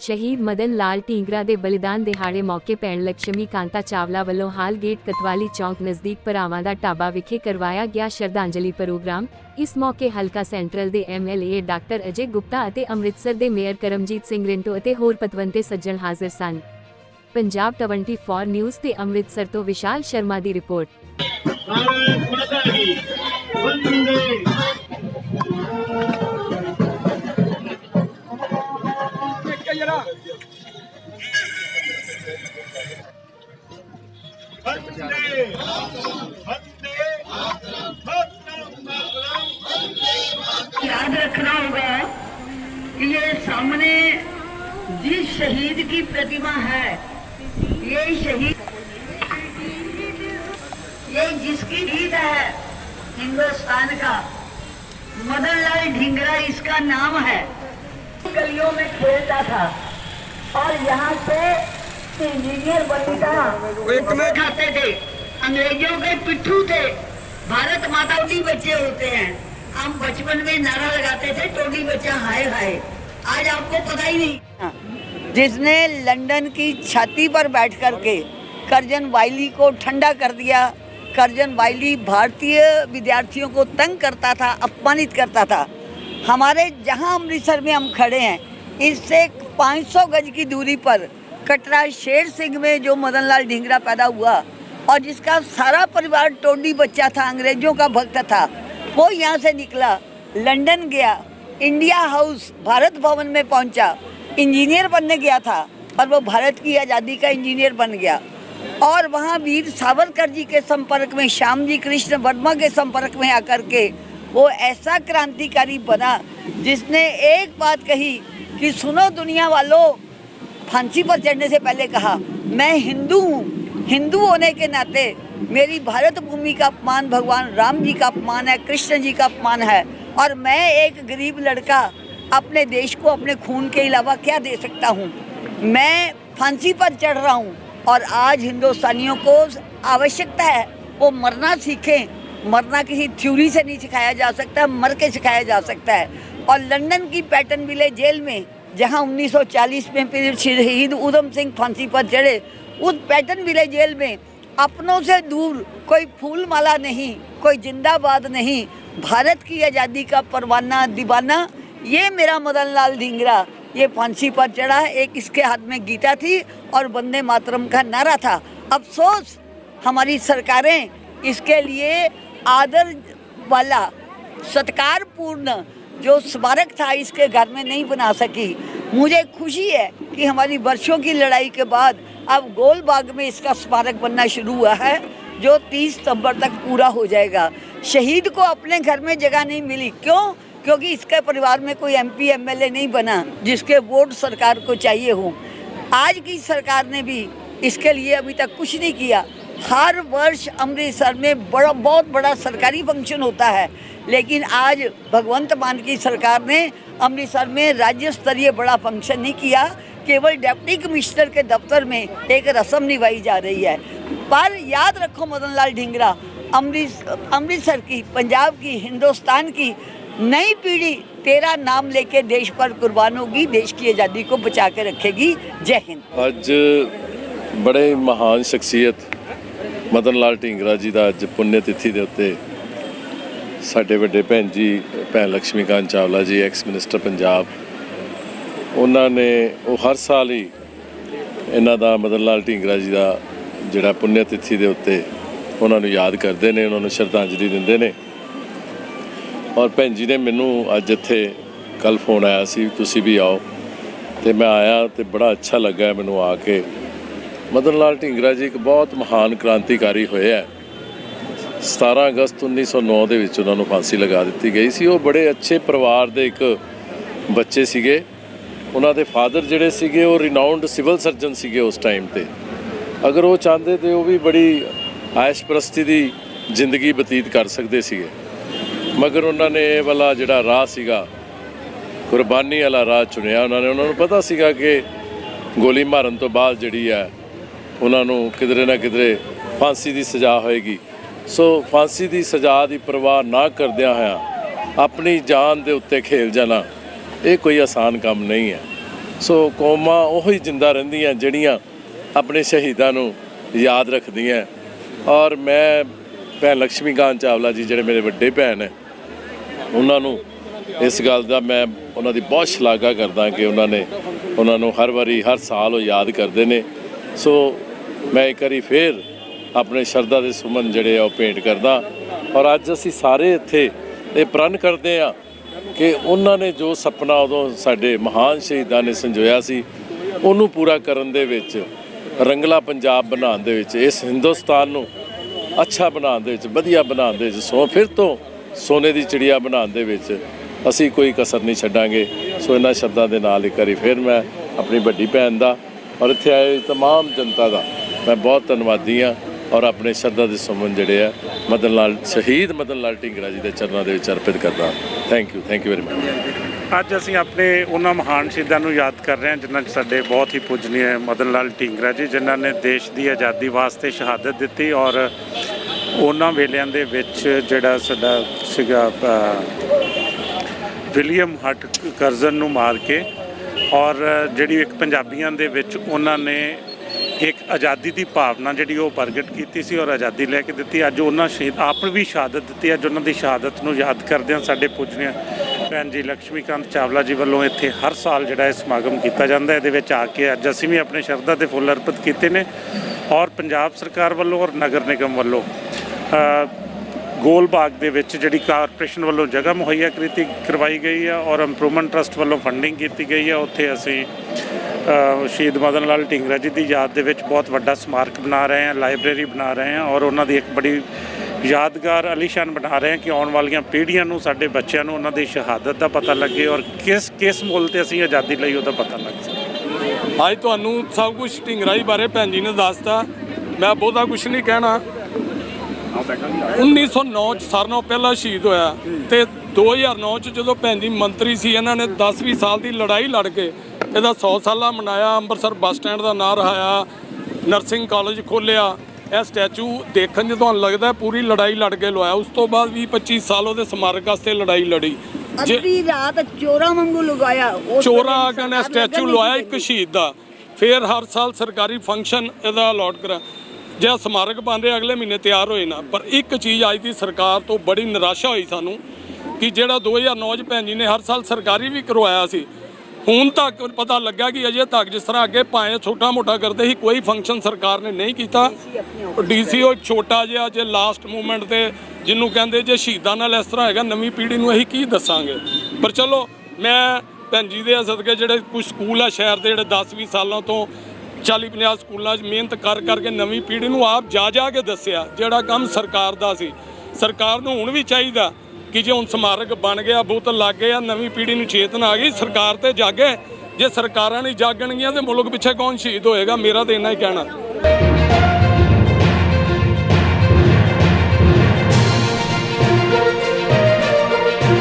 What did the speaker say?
शहीद मदन लाल ढींगरा ਦੇ ਬਲੀਦਾਨ ਦਿਹਾੜੇ ਮੌਕੇ ਭੈਣ ਲక్ష్ਮੀ ਕਾਂਤਾ ਚਾਵਲਾ ਵੱਲੋਂ ਹਾਲ ਗੇਟ ਕਤਵਾਲੀ ਚੌਂਕ ਨਜ਼ਦੀਕ ਭਰਾਵਾਂ ਦਾ ਢਾਬਾ ਵਿਖੇ ਕਰਵਾਇਆ ਗਿਆ ਸ਼ਰਧਾਂਜਲੀ ਪ੍ਰੋਗਰਾਮ। ਇਸ ਮੌਕੇ ਹਲਕਾ ਸੈਂਟਰਲ ਦੇ MLA ਡਾਕਟਰ ਅਜੇ ਗੁਪਤਾ ਅਤੇ ਅੰਮ੍ਰਿਤਸਰ ਦੇ ਮੇਅਰ ਕਰਮਜੀਤ ਸਿੰਘ ਰਿੰਟੋ ਅਤੇ ਹੋਰ ਪਤਵੰਤੇ ਸੱਜਣ ਹਾਜ਼ਰ ਸਨ। ਪੰਜਾਬ 24 ਨਿਊਜ਼ ਤੇ ਅੰਮ੍ਰਿਤਸਰ ਤੋਂ ਵਿਸ਼ਾਲ ਸ਼ਰਮਾ ਦੀ ਰਿਪੋਰਟ। याद रखना होगा कि ये सामने जिस शहीद की प्रतिमा है, ये शहीद, ये जिसकी ईद है हिंदुस्तान का, मदन लाल ढींगरा इसका नाम है। गलियों में खेलता था और यहाँ से इंजीनियर बनता खाते थे, अंग्रेजों के पिट्ठू थे। भारत माता टोडी बच्चे होते हैं, हम बचपन में नारा लगाते थे टोडी बच्चा हाय हाय, आज आपको पता ही नहीं। जिसने लंदन की छाती पर बैठ करके कर्जन वाइली को ठंडा कर दिया। कर्जन वाइली भारतीय विद्यार्थियों को तंग करता था, अपमानित करता था। हमारे जहां अमृतसर में हम खड़े हैं, इससे 500 गज की दूरी पर कटरा शेर सिंह में जो मदन लाल ढींगरा पैदा हुआ और जिसका सारा परिवार टोडी बच्चा था, अंग्रेजों का भक्त था, वो यहाँ से निकला, लंदन गया, इंडिया हाउस भारत भवन में पहुँचा, इंजीनियर बनने गया था और वो भारत की आज़ादी का इंजीनियर बन गया। और वहाँ वीर सावरकर जी के संपर्क में, श्याम जी कृष्ण वर्मा के संपर्क में आकर के वो ऐसा क्रांतिकारी बना जिसने एक बात कही कि सुनो दुनिया वालों, फांसी पर चढ़ने से पहले कहा मैं हिंदू हूँ, हिंदू होने के नाते मेरी भारत भूमि का अपमान भगवान राम जी का अपमान है, कृष्ण जी का अपमान है, और मैं एक गरीब लड़का अपने देश को अपने खून के अलावा क्या दे सकता हूँ। मैं फांसी पर चढ़ रहा हूँ और आज हिंदुस्तानियों को आवश्यकता है वो मरना सीखें। मरना किसी थ्योरी से नहीं सिखाया जा सकता, मर के सिखाया जा सकता है। और लंदन की पैटर्न विले जेल में जहाँ 1940 में फिर शहीद उधम सिंह फांसी पर चढ़े, उस पैटर्न विले जेल में अपनों से दूर कोई फूल माला नहीं, कोई जिंदाबाद नहीं, भारत की आज़ादी का परवाना दीवाना ये मेरा मदन लाल ढींगरा ये फांसी पर चढ़ा। एक इसके हाथ में गीता थी और वंदे मातरम का नारा था। अफसोस हमारी सरकारें इसके लिए आदर वाला सत्कारपूर्ण जो स्मारक था इसके घर में नहीं बना सकी। मुझे खुशी है कि हमारी वर्षों की लड़ाई के बाद अब गोलबाग में इसका स्मारक बनना शुरू हुआ है, जो 30 सितंबर तक पूरा हो जाएगा। शहीद को अपने घर में जगह नहीं मिली, क्यों? क्योंकि इसके परिवार में कोई MP MLA नहीं बना जिसके वोट सरकार को चाहिए हो। आज की सरकार ने भी इसके लिए अभी तक कुछ नहीं किया। हर वर्ष अमृतसर में बहुत बड़ा सरकारी फंक्शन होता है, लेकिन आज भगवंत मान की सरकार ने अमृतसर में राज्य स्तरीय बड़ा फंक्शन नहीं किया। केवल डिप्टी कमिश्नर के दफ्तर में एक रस्म निभाई जा रही है। पर याद रखो मदन लाल ढींगरा अमृतसर की, पंजाब की, हिंदुस्तान की नई पीढ़ी तेरा नाम लेके देश पर कुर्बान होगी, देश की आज़ादी को बचा के रखेगी। जय हिंद। ਅੱਜ बड़े महान शख्सियत मदन लाल ढींगरा जी का अज पुण्य तिथि के उत्ते साडे वड्डे भैन जी भैन लक्ष्मी कांत चावला जी एक्स मिनिस्टर पंजाब, उन्होंने वो हर साल ही इन्हों का मदन लाल ढींगरा जी का जोड़ा पुण्य तिथि के उत्ते उन्होंने याद करते हैं, उन्होंने श्रद्धांजलि देंदे ने। और भैन जी ने मैनू अज इत्थे कल फोन आया सी तुसी भी आओ, तो मैं आया तो बड़ा अच्छा लगा मैनू आके। मदन लाल ढींगरा जी एक बहुत महान क्रांतिकारी होए है। 17 अगस्त 1909 ਦੇ ਵਿੱਚ ਉਹਨਾਂ ਨੂੰ फांसी लगा दी गई सी। वो बड़े अच्छे परिवार के एक बच्चे ਸੀਗੇ। ਉਹਨਾਂ ਦੇ फादर ਜਿਹੜੇ ਸੀਗੇ ਉਹ रिनाउंड सिविल सर्जन ਸੀਗੇ उस टाइम ਤੇ। अगर वो चाहते तो वो भी बड़ी ऐश परस्ती की जिंदगी बतीत कर सकते ਸੀਗੇ, मगर उन्होंने ये वाला ਜਿਹੜਾ ਰਾਹ ਸੀਗਾ कुर्बानी वाला राह चुनिया। उन्होंने पता ਸੀਗਾ कि गोली मारन तो बाद ਜਿਹੜੀ है उन्होंने किधरे ना किधरे फांसी की सज़ा होएगी। सो फांसी की सज़ा की परवाह ना करदिया होया अपनी जान के उत्ते खेल जाना ये कोई आसान काम नहीं है। ਸੋ ਕੌਮਾਂ ਉਹੀ ਜਿੰਦਾ ਰਹਿੰਦੀਆਂ ਜਿਹੜੀਆਂ ਆਪਣੇ ਸ਼ਹੀਦਾਂ ਨੂੰ ਯਾਦ ਰੱਖਦੀਆਂ। ਔਰ ਮੈਂ ਭੈਣ ਲక్ష్ਮੀ ਕਾਂਤ ਚਾਵਲਾ ਜੀ ਜਿਹੜੇ ਮੇਰੇ ਵੱਡੇ ਭੈਣ ਹੈ, ਉਹਨਾਂ ਨੂੰ ਇਸ ਗੱਲ ਦਾ ਮੈਂ ਉਹਨਾਂ ਦੀ ਬਹੁਤ ਸ਼ਲਾਘਾ ਕਰਦਾ ਕਿ ਉਹਨਾਂ ਨੂੰ ਹਰ ਵਾਰੀ ਹਰ ਸਾਲ ਉਹ ਯਾਦ ਕਰਦੇ ਨੇ। ਸੋ ਮੈਂ ਇੱਕ ਵਾਰੀ ਫੇਰ ਆਪਣੇ ਸ਼ਰਧਾ ਦੇ ਸੁਮਨ ਜਿਹੜੇ ਆ ਉਹ ਭੇਂਟ ਕਰਦਾ। ਔਰ ਅੱਜ ਅਸੀਂ ਸਾਰੇ ਇੱਥੇ ਇਹ ਪ੍ਰਣ ਕਰਦੇ ਹਾਂ ਕਿ ਉਹਨਾਂ ਨੇ ਜੋ ਸੁਪਨਾ ਉਦੋਂ ਸਾਡੇ ਮਹਾਨ ਸ਼ਹੀਦਾਂ ਨੇ ਸੰਜੋਇਆ ਸੀ, ਉਹਨੂੰ ਪੂਰਾ ਕਰਨ ਦੇ ਵਿੱਚ, ਰੰਗਲਾ ਪੰਜਾਬ ਬਣਾਉਣ ਦੇ ਵਿੱਚ, ਇਸ ਹਿੰਦੁਸਤਾਨ ਨੂੰ ਅੱਛਾ ਬਣਾਉਣ ਦੇ ਵਿੱਚ, ਵਧੀਆ ਬਣਾਉਣ ਦੇ ਵਿੱਚ, ਫਿਰ ਤੋਂ ਸੋਨੇ ਦੀ ਚਿੜੀਆ ਬਣਾਉਣ ਦੇ ਵਿੱਚ ਅਸੀਂ ਕੋਈ ਕਸਰ ਨਹੀਂ ਛੱਡਾਂਗੇ। ਸੋ ਇਹਨਾਂ ਸ਼ਬਦਾਂ ਦੇ ਨਾਲ ਇੱਕ ਵਾਰੀ ਫਿਰ ਮੈਂ ਆਪਣੀ ਵੱਡੀ ਭੈਣ ਦਾ ਔਰ ਇੱਥੇ ਆਏ ਤਮਾਮ ਜਨਤਾ ਦਾ ਮੈਂ ਬਹੁਤ ਧੰਨਵਾਦੀ ਹਾਂ। ਔਰ ਆਪਣੇ ਸ਼ਰਧਾ ਦੇ ਸੁਮਨ ਜਿਹੜੇ ਆ ਸ਼ਹੀਦ ਮਦਨ ਲਾਲ ਢੀਂਗਰਾ ਜੀ ਦੇ ਚਰਨਾਂ ਦੇ ਵਿੱਚ ਅਰਪਿਤ ਕਰਦਾ। Thank you very much. ਅੱਜ ਅਸੀਂ ਆਪਣੇ ਉਹਨਾਂ ਮਹਾਨ ਸ਼ਹੀਦਾਂ ਨੂੰ ਯਾਦ ਕਰ ਰਹੇ ਹਾਂ ਜਿਨ੍ਹਾਂ 'ਚ ਸਾਡੇ ਬਹੁਤ ਹੀ ਪੂਜਨੀਏ ਮਦਨ ਲਾਲ ਢੀਂਗਰਾ ਜੀ, ਜਿਨ੍ਹਾਂ ਨੇ ਦੇਸ਼ ਦੀ ਆਜ਼ਾਦੀ ਵਾਸਤੇ ਸ਼ਹਾਦਤ ਦਿੱਤੀ। ਔਰ ਉਹਨਾਂ ਵੇਲਿਆਂ ਦੇ ਵਿੱਚ ਜਿਹੜਾ ਸਾਡਾ ਸੀਗਾ ਵਿਲੀਅਮ ਹਟ ਕਰਜ਼ਨ ਨੂੰ ਮਾਰ ਕੇ, ਔਰ ਜਿਹੜੀ ਇੱਕ ਪੰਜਾਬੀਆਂ ਦੇ ਵਿੱਚ ਉਹਨਾਂ ਨੇ ਇੱਕ ਆਜ਼ਾਦੀ ਦੀ ਭਾਵਨਾ ਜਿਹੜੀ ਉਹ ਪ੍ਰਗਟ ਕੀਤੀ ਸੀ ਔਰ ਆਜ਼ਾਦੀ ਲੈ ਕੇ ਦਿੱਤੀ। ਅੱਜ ਉਹਨਾਂ ਆਪ ਵੀ ਸ਼ਹਾਦਤ ਦਿੱਤੀ। ਅੱਜ ਉਹਨਾਂ ਦੀ ਸ਼ਹਾਦਤ ਨੂੰ ਯਾਦ ਕਰਦੇ ਹਾਂ ਸਾਡੇ ਪੂਜਨੀਏ ਭੈਣ ਜੀ ਲక్ష్ਮੀ ਕਾਂਤ ਚਾਵਲਾ ਜੀ ਵੱਲੋਂ ਇੱਥੇ ਹਰ ਸਾਲ ਜਿਹੜਾ ਇਹ ਸਮਾਗਮ ਕੀਤਾ ਜਾਂਦਾ। ਇਹਦੇ ਵਿੱਚ ਆ ਕੇ ਅੱਜ ਅਸੀਂ ਵੀ ਆਪਣੇ ਸ਼ਰਧਾ ਦੇ ਫੁੱਲ ਅਰਪਿਤ ਕੀਤੇ ਨੇ। ਔਰ ਪੰਜਾਬ ਸਰਕਾਰ ਵੱਲੋਂ ਔਰ ਨਗਰ ਨਿਗਮ ਵੱਲੋਂ ਗੋਲ ਬਾਗ ਦੇ ਵਿੱਚ ਜਿਹੜੀ ਕਾਰਪੋਰੇਸ਼ਨ ਵੱਲੋਂ ਜਗ੍ਹਾ ਮੁਹੱਈਆ ਕਰਵਾਈ ਗਈ ਆ ਔਰ ਇੰਪਰੂਵਮੈਂਟ ਟਰਸਟ ਵੱਲੋਂ ਫੰਡਿੰਗ ਕੀਤੀ ਗਈ ਆ, ਉੱਥੇ ਅਸੀਂ ਸ਼ਹੀਦ ਮਦਨ ਲਾਲ ਢੀਂਗਰਾ ਜੀ ਦੀ ਯਾਦ ਦੇ ਵਿੱਚ ਬਹੁਤ ਵੱਡਾ ਸਮਾਰਕ ਬਣਾ ਰਹੇ ਹਾਂ, ਲਾਇਬ੍ਰੇਰੀ ਬਣਾ ਰਹੇ ਹਾਂ ਔਰ ਉਹਨਾਂ ਦੀ ਇੱਕ ਬੜੀ ਯਾਦਗਾਰ ਆਲੀਸ਼ਾਨ ਬਣਾ ਰਹੇ ਹਾਂ ਕਿ ਆਉਣ ਵਾਲੀਆਂ ਪੀੜ੍ਹੀਆਂ ਨੂੰ, ਸਾਡੇ ਬੱਚਿਆਂ ਨੂੰ ਉਹਨਾਂ ਦੀ ਸ਼ਹਾਦਤ ਦਾ ਪਤਾ ਲੱਗੇ ਔਰ ਕਿਸ ਮੁੱਲ 'ਤੇ ਅਸੀਂ ਆਜ਼ਾਦੀ ਲਈ ਉਹਦਾ ਪਤਾ ਲੱਗ ਸਕੇ। ਅੱਜ ਤੁਹਾਨੂੰ ਸਭ ਕੁਝ ਢੀਂਗਰਾ ਜੀ ਬਾਰੇ ਭੈਣ ਜੀ ਨੇ ਦੱਸਤਾ, ਮੈਂ ਬਹੁਤਾ ਕੁਝ ਨਹੀਂ ਕਹਿਣਾ। 1909 'ਚ ਸਾਰਿਆਂ ਨਾਲੋਂ ਪਹਿਲਾਂ ਸ਼ਹੀਦ ਹੋਇਆ ਤੇ 2009 'ਚ ਜਦੋਂ ਭੈਣ ਜੀ ਮੰਤਰੀ ਸੀ, ਇਹਨਾਂ ਨੇ 10-20 ਸਾਲ ਦੀ ਲੜਾਈ ਲੜ ਕੇ ਇਹਦਾ 100 ਸਾਲਾ ਮਨਾਇਆ। ਅੰਮ੍ਰਿਤਸਰ ਬੱਸ ਸਟੈਂਡ ਦਾ ਨਾਂ ਰਹਾਇਆ, ਨਰਸਿੰਗ ਕਾਲਜ ਖੋਲ੍ਹਿਆ। ਇਹ ਸਟੈਚੂ ਦੇਖਣ 'ਚ ਤੁਹਾਨੂੰ ਲੱਗਦਾ ਪੂਰੀ ਲੜਾਈ ਲੜ ਕੇ ਲਵਾਇਆ। ਉਸ ਤੋਂ ਬਾਅਦ 20-25 ਸਾਲ ਉਹਦੇ ਸਮਾਰਕ ਵਾਸਤੇ ਲੜਾਈ ਲੜੀ। ਅੱਧੀ ਰਾਤ ਚੋਰਾਂ ਵਾਂਗੂ ਲਗਾਇਆ, ਚੋਰਾਂ ਆ ਕੇ ਨੇ ਸਟੈਚੂ ਲਵਾਇਆ ਇੱਕ ਸ਼ਹੀਦ ਦਾ। ਫਿਰ ਹਰ ਸਾਲ ਸਰਕਾਰੀ ਫੰਕਸ਼ਨ ਇਹਦਾ ਅਲਾਟ ਕਰਾ, ਜੇ ਸਮਾਰਕ ਬਣ ਰਿਹਾ ਅਗਲੇ ਮਹੀਨੇ ਤਿਆਰ ਹੋਏ ਨਾ। ਪਰ ਇੱਕ ਚੀਜ਼ ਅੱਜ ਦੀ ਸਰਕਾਰ ਤੋਂ ਬੜੀ ਨਿਰਾਸ਼ਾ ਹੋਈ ਸਾਨੂੰ ਕਿ ਜਿਹੜਾ 2009 'ਚ ਭੈਣ ਜੀ ਨੇ ਹਰ ਸਾਲ ਸਰਕਾਰੀ ਵੀ ਕਰਵਾਇਆ ਸੀ, ਹੁਣ ਤੱਕ ਪਤਾ ਲੱਗਾ ਕਿ ਅਜੇ ਤੱਕ ਜਿਸ ਤਰ੍ਹਾਂ ਅੱਗੇ ਭਾਵੇਂ ਛੋਟਾ ਮੋਟਾ ਕਰਦੇ ਸੀ, ਕੋਈ ਫੰਕਸ਼ਨ ਸਰਕਾਰ ਨੇ ਨਹੀਂ ਕੀਤਾ। DCO ਛੋਟਾ ਜਿਹਾ ਜੇ ਲਾਸਟ ਮੂਵਮੈਂਟ ਤੇ ਜਿਹਨੂੰ ਕਹਿੰਦੇ ਜੇ ਸ਼ਹੀਦਾਂ ਨਾਲ ਇਸ ਤਰ੍ਹਾਂ ਹੈਗਾ, ਨਵੀਂ ਪੀੜ੍ਹੀ ਨੂੰ ਅਸੀਂ ਕੀ ਦੱਸਾਂਗੇ। ਪਰ ਚਲੋ ਮੈਂ ਭੈਣ ਜੀ ਦੇ ਸਦਕੇ ਜਿਹੜੇ ਕੁਝ ਸਕੂਲ ਆ ਸ਼ਹਿਰ ਦੇ ਜਿਹੜੇ 10-20 ਸਾਲਾਂ ਤੋਂ 40-50 ਸਕੂਲਾਂ 'ਚ ਮਿਹਨਤ ਕਰਕੇ ਨਵੀਂ ਪੀੜ੍ਹੀ ਨੂੰ ਆਪ ਜਾ ਕੇ ਦੱਸਿਆ ਜਿਹੜਾ ਕੰਮ ਸਰਕਾਰ ਦਾ ਸੀ। ਸਰਕਾਰ ਨੂੰ ਹੁਣ ਵੀ ਚਾਹੀਦਾ ਕਿ ਜੇ ਹੁਣ ਸਮਾਰਕ ਬਣ ਗਿਆ, ਬੋਤਲ ਲੱਗ ਗਏ ਆ, ਨਵੀਂ ਪੀੜ੍ਹੀ ਨੂੰ ਚੇਤਨਾ ਆ ਗਈ, ਸਰਕਾਰ ਤੇ ਜਾਗੇ। ਜੇ ਸਰਕਾਰਾਂ ਨਹੀਂ ਜਾਗਣਗੀਆਂ ਤੇ ਮੁਲਕ ਪਿੱਛੇ ਕੌਣ ਸ਼ਹੀਦ ਹੋਏਗਾ? ਮੇਰਾ ਤਾਂ ਇੰਨਾ ਹੀ ਕਹਿਣਾ।